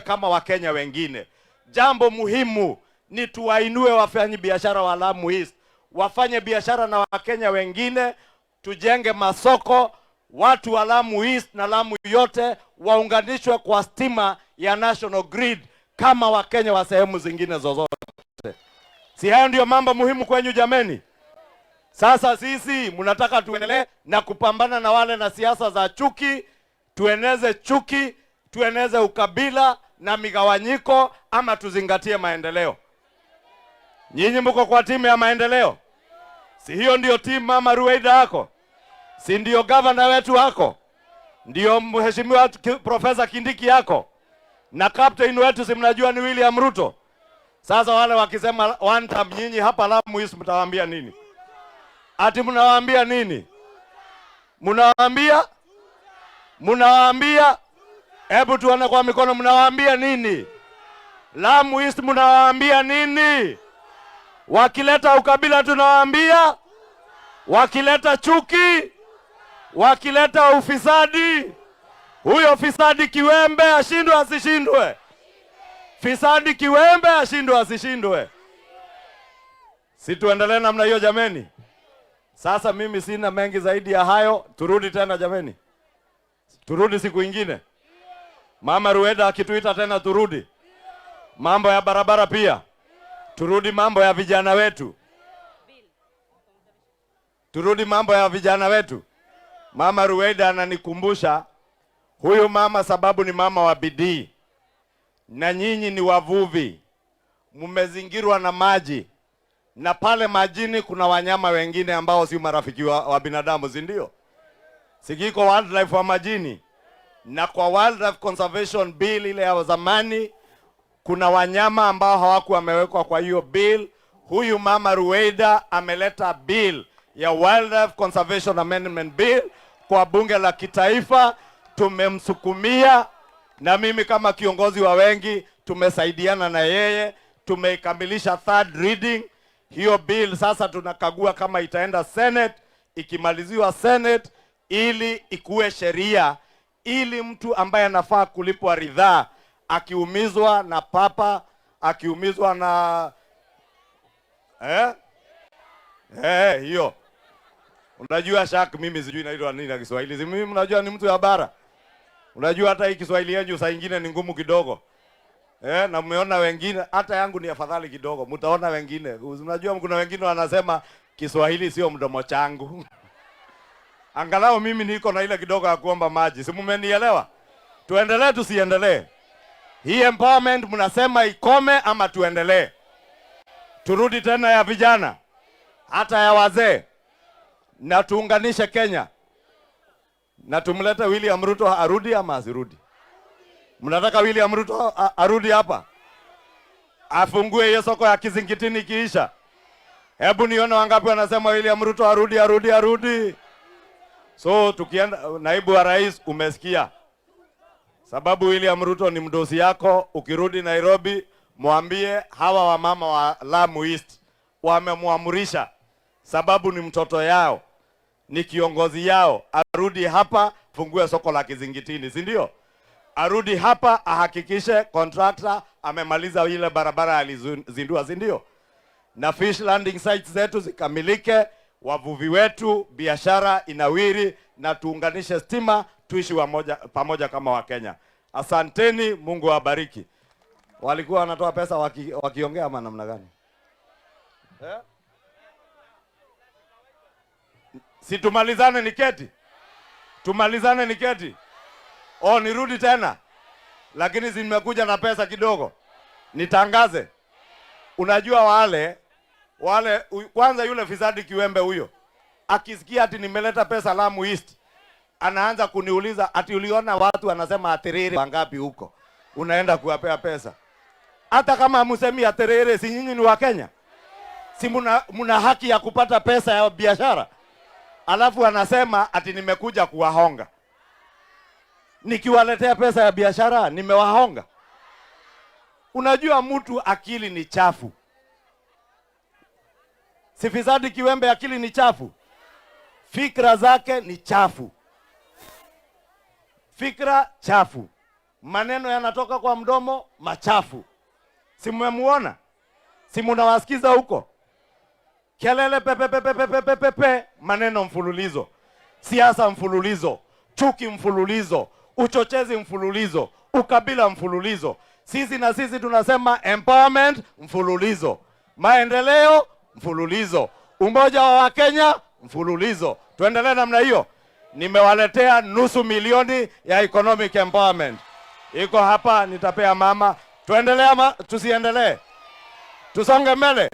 kama Wakenya wengine. Jambo muhimu ni tuwainue wafanyi biashara wa Lamu East, wafanye biashara na Wakenya wengine, tujenge masoko, watu wa Lamu East na Lamu yote waunganishwe kwa stima ya National Grid kama Wakenya wa sehemu zingine zozote. Si hayo ndio mambo muhimu kwenyu jameni? Sasa sisi mnataka tuendelee na kupambana na wale na siasa za chuki, chuki, tueneze ukabila na migawanyiko, ama tuzingatie maendeleo? Nyinyi mko kwa timu ya maendeleo? Si hiyo ndio timu Mama Ruweida yako? Si ndio gavana wetu wako? Ndio mheshimiwa Profesa Kindiki yako? Na captain wetu si mnajua ni William Ruto? Sasa wale wakisema one time, nyinyi hapa Lamu East mtawaambia nini? Ati mnawaambia nini? Mnawaambia hebu tuone kwa mikono, mnawaambia nini? Lamu East mnawaambia nini? Wakileta ukabila tunawaambia, wakileta chuki, wakileta ufisadi, huyo fisadi kiwembe ashindwe asishindwe? Fisadi kiwembe ashindwe asishindwe? Si tuendelee namna hiyo jameni? Sasa mimi sina mengi zaidi ya hayo. Turudi tena jameni, turudi siku ingine. Mama Ruweida akituita tena turudi. Mambo ya barabara pia turudi, mambo ya vijana wetu turudi, mambo ya vijana wetu. Mama Ruweida ananikumbusha huyu mama, sababu ni mama wa bidii, na nyinyi ni wavuvi, mmezingirwa na maji, na pale majini kuna wanyama wengine ambao si marafiki wa binadamu, si ndio? Sikiko wildlife wa majini, na kwa Wildlife Conservation Bill ile ya zamani kuna wanyama ambao hawakuwa wamewekwa kwa hiyo bill. Huyu Mama Ruweida ameleta bill ya Wildlife Conservation Amendment Bill kwa bunge la kitaifa, tumemsukumia, na mimi kama kiongozi wa wengi tumesaidiana na yeye, tumeikamilisha third reading hiyo bill. Sasa tunakagua kama itaenda Senate, ikimaliziwa Senate ili ikuwe sheria, ili mtu ambaye anafaa kulipwa ridhaa akiumizwa na papa, akiumizwa na hiyo. Unajua Shak, mimi sijui naitwa nini na Kiswahili. Mimi mnajua ni mtu ya bara. Unajua hata hii Kiswahili yenu saa nyingine ni ngumu kidogo. Na mmeona wengine, hata yangu ni afadhali kidogo. Mtaona wengine. Unajua kuna wengine wanasema Kiswahili sio mdomo changu. Angalau mimi niko na ile kidogo ya kuomba maji. Si mmenielewa? Tuendelee tusiendelee? Hii empowerment mnasema ikome ama tuendelee? Turudi tena ya vijana, hata ya wazee, na tuunganishe Kenya, na tumlete William Ruto arudi ama asirudi? Mnataka William Ruto arudi hapa, afungue hiyo soko ya Kizingitini kiisha? Hebu nione wangapi wanasema William Ruto arudi. So tukienda, naibu wa rais, umesikia? Sababu William Ruto ni mdosi yako, ukirudi Nairobi mwambie hawa wamama wa Lamu East wamemuamurisha, sababu ni mtoto yao, ni kiongozi yao, arudi hapa fungue soko la Kizingitini, si ndio? Arudi hapa ahakikishe contractor amemaliza ile barabara alizindua, si ndio? Na fish landing sites zetu zikamilike, wavuvi wetu, biashara inawiri, na tuunganishe stima, tuishi pamoja kama Wakenya. Asanteni, Mungu awabariki. Walikuwa wanatoa pesa wakiongea ama namna gani? Si tumalizane niketi? Tumalizane niketi? Nirudi tena? Lakini si nimekuja na pesa kidogo. Nitangaze. Unajua wale kwanza, yule fisadi kiwembe huyo akisikia ati nimeleta pesa Lamu East, anaanza kuniuliza ati uliona watu wanasema atiriri wangapi huko, unaenda kuwapea pesa. Hata kama msemi atiriri, si nyinyi ni wa Kenya? Si muna haki ya kupata pesa ya biashara? Alafu anasema ati nimekuja kuwahonga. Nikiwaletea pesa ya biashara nimewahonga? Unajua mtu akili ni chafu. Si fisadi kiwembe akili ni chafu? Fikra zake ni chafu. Fikra chafu. maneno yanatoka kwa mdomo machafu. Si mmemuona? Si mnawasikiza huko? Kelele pepe, maneno mfululizo, siasa mfululizo, chuki mfululizo, uchochezi mfululizo, ukabila mfululizo. Sisi tunasema empowerment mfululizo, maendeleo mfululizo, umoja wa Wakenya mfululizo. Tuendelee namna hiyo. Nimewaletea 500,000 ya economic empowerment. Iko hapa, nitapea mama. Tuendelee ama tusiendelee? Tusonge mbele.